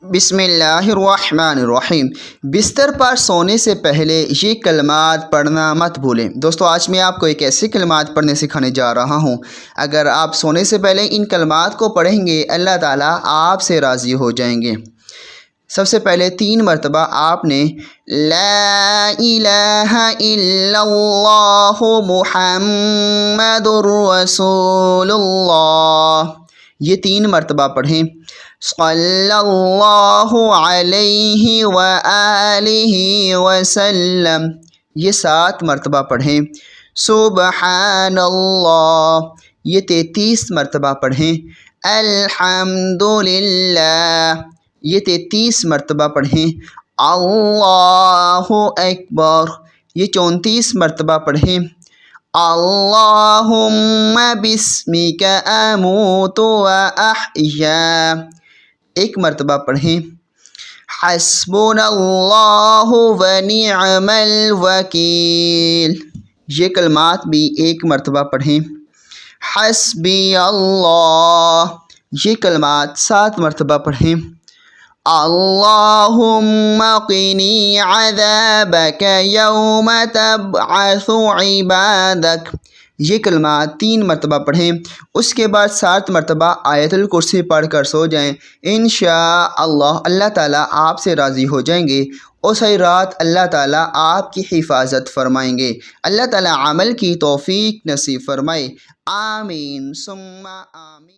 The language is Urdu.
بسم اللہ الرحمن الرحیم۔ بستر پر سونے سے پہلے یہ کلمات پڑھنا مت بھولیں۔ دوستو آج میں آپ کو ایک ایسے کلمات پڑھنے سکھانے جا رہا ہوں، اگر آپ سونے سے پہلے ان کلمات کو پڑھیں گے اللہ تعالیٰ آپ سے راضی ہو جائیں گے۔ سب سے پہلے 3 مرتبہ آپ نے لا الہ الا اللہ محمد رسول اللہ، یہ 3 مرتبہ پڑھیں۔ صلی اللہ علیہ وآلہ وسلم، یہ 7 مرتبہ پڑھیں۔ سبحان اللہ، یہ 33 مرتبہ پڑھیں۔ الحمدللہ، یہ 33 مرتبہ پڑھیں۔ اللہ اکبر، یہ 34 مرتبہ پڑھیں۔ اللہم بسمک اموت و احیا، 1 مرتبہ پڑھیں۔ حسبنا اللہ و نعم الوکیل، یہ کلمات بھی 1 مرتبہ پڑھیں۔ حسبی اللہ، یہ کلمات 7 مرتبہ پڑھیں۔ اللہم قنی عذابک یوم تبعث عبادک، یہ کلمات 3 مرتبہ پڑھیں۔ اس کے بعد 7 مرتبہ آیت الکرسی پڑھ کر سو جائیں۔ انشاءاللہ اللہ تعالیٰ آپ سے راضی ہو جائیں گے اور ساری رات اللہ تعالیٰ آپ کی حفاظت فرمائیں گے۔ اللہ تعالیٰ عمل کی توفیق نصیب فرمائے، آمین ثم آمین۔